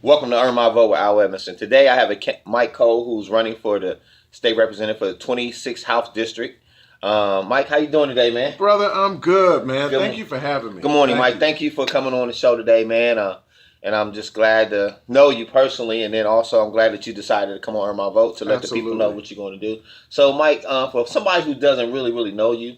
Welcome to Earn My Vote with Al Edmondson. Today I have Mike Cole, who's running for the state representative for the 26th House District. Mike, how you doing today, man? Brother, I'm good, man. Good, Thank you for having me. good morning, Thank Mike. you. Thank you for coming on the show today, man. And I'm just glad to know you personally, and then also I'm glad that you decided to come on Earn My Vote to let the people know Absolutely. what you're going to do. So, Mike, for somebody who doesn't really know you,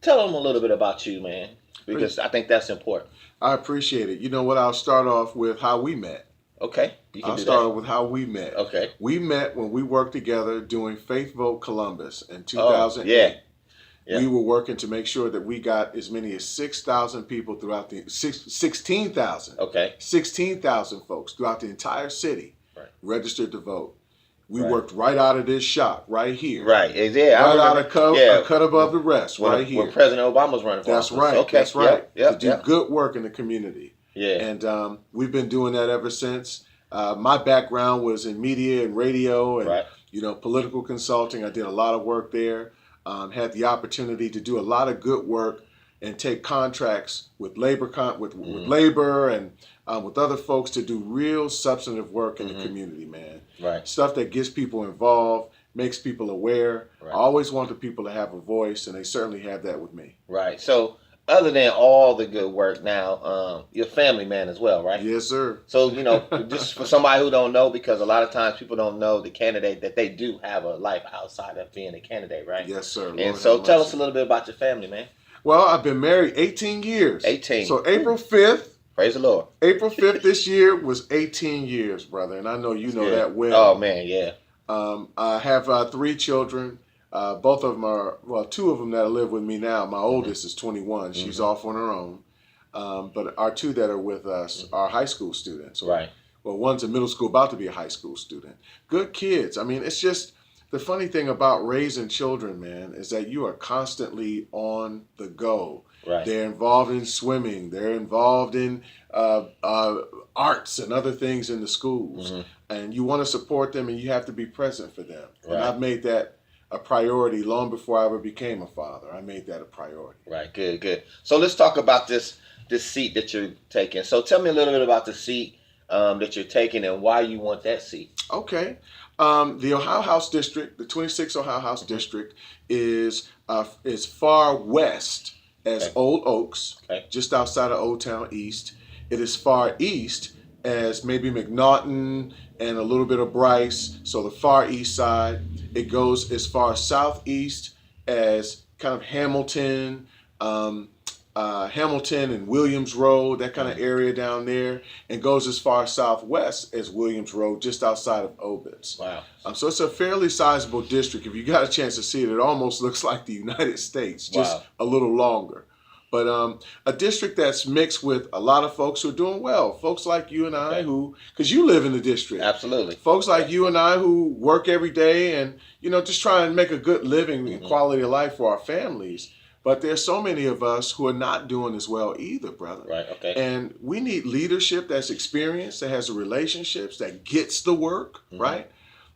tell them a little bit about you, man, because I think that's important. I appreciate it. You know what? I'll start off with how we met. Okay, you can I'll do start that. off with how we met. Okay. We met when we worked together doing Faith Vote Columbus in Oh, 2008. yeah. Yeah. We were working to make sure that we got as many as 6,000 people throughout the 16,000. Okay. 16,000 folks throughout the entire city Right. registered to vote. We Right. worked right out of this shop right here. Right. Yeah. Right out of a cut above the rest, right here. When President Obama was running for That's office. right. Okay. That's right. Yep. To do good work in the community. Yeah. And we've been doing that ever since. My background was in media and radio and Right. political consulting. I did a lot of work there. Had the opportunity to do a lot of good work and take contracts with labor with labor and with other folks to do real substantive work in the community, man. Right. Stuff that gets people involved, makes people aware. Right. I always want the people to have a voice, and they certainly have that with me. Right. So, other than all the good work, now you're a family man as well, right? Yes, sir. So just for somebody who don't know, because a lot of times people don't know the candidate that they do have a life outside of being a candidate, right? Yes, sir. And Lord so, have tell mercy. us a little bit about your family, man. Well, I've been married 18 years. 18. So April 5th. Praise the Lord. April 5th this year was 18 years, brother, and I know you know that well. Oh, man, yeah. I have 3 children. Both of them are, well, 2 of them that live with me now. My oldest is 21. She's off on her own. But our 2 that are with us are high school students. Right. Well, one's in middle school, about to be a high school student. Good kids. I mean, it's just the funny thing about raising children, man, is that you are constantly on the go. Right. They're involved in swimming. They're involved in arts and other things in the schools. And you want to support them, and you have to be present for them. Right. And I've made that a priority long before I ever became a father. I made that a priority. Right. Good. So let's talk about this seat that you're taking. So tell me a little bit about the seat that you're taking and why you want that seat. Okay. The Ohio House District, the 26th Ohio House District, is far west as Old Oaks, just outside of Old Town East. It is far east as maybe McNaughton and a little bit of Bryce, so the far east side. It goes as far southeast as kind of Hamilton, Hamilton and Williams Road, that kind of area down there, and goes as far southwest as Williams Road, just outside of Obitz. Wow. So it's a fairly sizable district. If you got a chance to see it, it almost looks like the United States, just a little longer. But a district that's mixed with a lot of folks who are doing well. Folks like you and I who, because you live in the district. Absolutely. Folks like you and I who work every day and, just try and make a good living and quality of life for our families. But there's so many of us who are not doing as well either, brother. Right, okay. And we need leadership that's experienced, that has the relationships, that gets the work, right?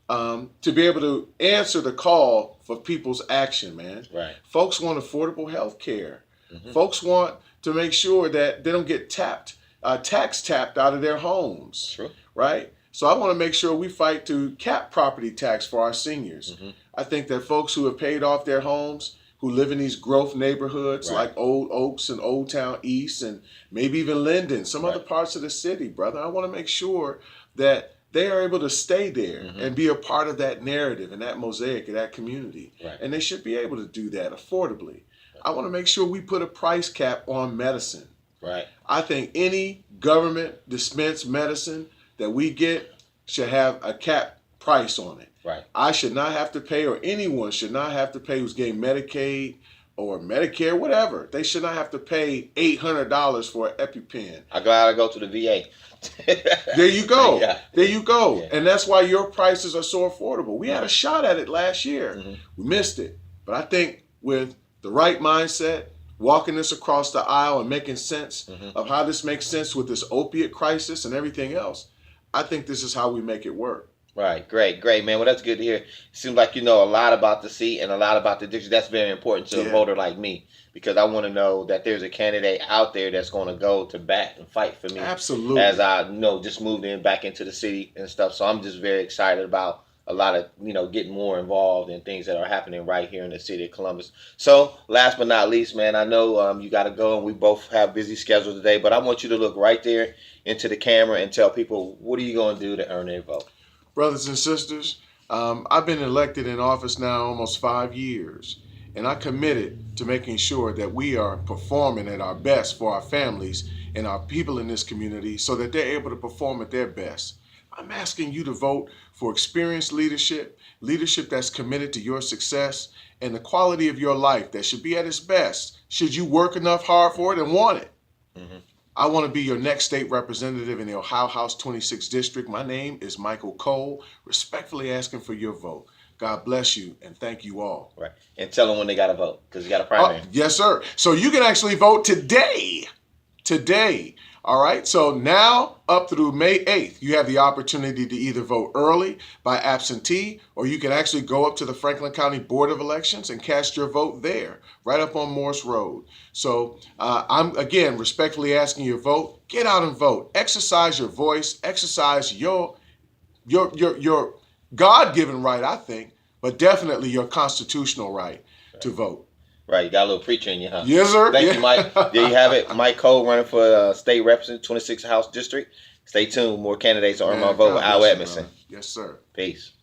To be able to answer the call for people's action, man. Right. Folks want affordable health care. Folks want to make sure that they don't get tax tapped out of their homes. True. Right? So I want to make sure we fight to cap property tax for our seniors. I think that folks who have paid off their homes, who live in these growth neighborhoods like Old Oaks and Old Town East and maybe even Linden, some other parts of the city, brother, I want to make sure that they are able to stay there and be a part of that narrative and that mosaic of that community. Right. And they should be able to do that affordably. I want to make sure we put a price cap on medicine. Right. I think any government dispensed medicine that we get should have a cap price on it. Right. I should not have to pay, or anyone should not have to pay who's getting Medicaid or Medicare, whatever. They should not have to pay $800 for an EpiPen. I'm glad I go to the VA. There you go. Yeah. There you go. Yeah. And that's why your prices are so affordable. We had a shot at it last year. We missed it. But I think with the right mindset, walking this across the aisle and making sense of how this makes sense with this opiate crisis and everything else, I think this is how we make it work. Right, great, man. Well, that's good to hear. Seems like you know a lot about the seat and a lot about the district. That's very important to a Yeah, voter like me because I want to know that there's a candidate out there that's going to go to bat and fight for me as absolutely. I just moved in back into the city and stuff. So I'm just very excited about a lot of getting more involved in things that are happening right here in the city of Columbus. So last but not least, man, I know you got to go and we both have busy schedules today, but I want you to look right there into the camera and tell people what are you going to do to earn their vote. Brothers and sisters, I've been elected in office now almost 5 years, and I committed to making sure that we are performing at our best for our families and our people in this community so that they're able to perform at their best. I'm asking you to vote for experienced leadership, leadership that's committed to your success and the quality of your life that should be at its best. Should you work enough hard for it and want it? Mm-hmm. I want to be your next state representative in the Ohio House 26th District. My name is Micheal Cole, respectfully asking for your vote. God bless you and thank you all. Right. And tell them when they got to vote because you got a primary. Yes, sir. So you can actually vote today. Today. All right. So now up through May 8th, you have the opportunity to either vote early by absentee, or you can actually go up to the Franklin County Board of Elections and cast your vote there, right up on Morse Road. So I'm, again, respectfully asking your vote. Get out and vote. Exercise your voice. Exercise your God-given right, I think, but definitely your constitutional right to vote. Right, you got a little preacher in you, huh? Yes, sir. Thank you, Mike. There you have it. Mike Cole running for state representative, 26th House District. Stay tuned. More candidates to earn my vote with Al Edmondson. Yes, sir. Peace.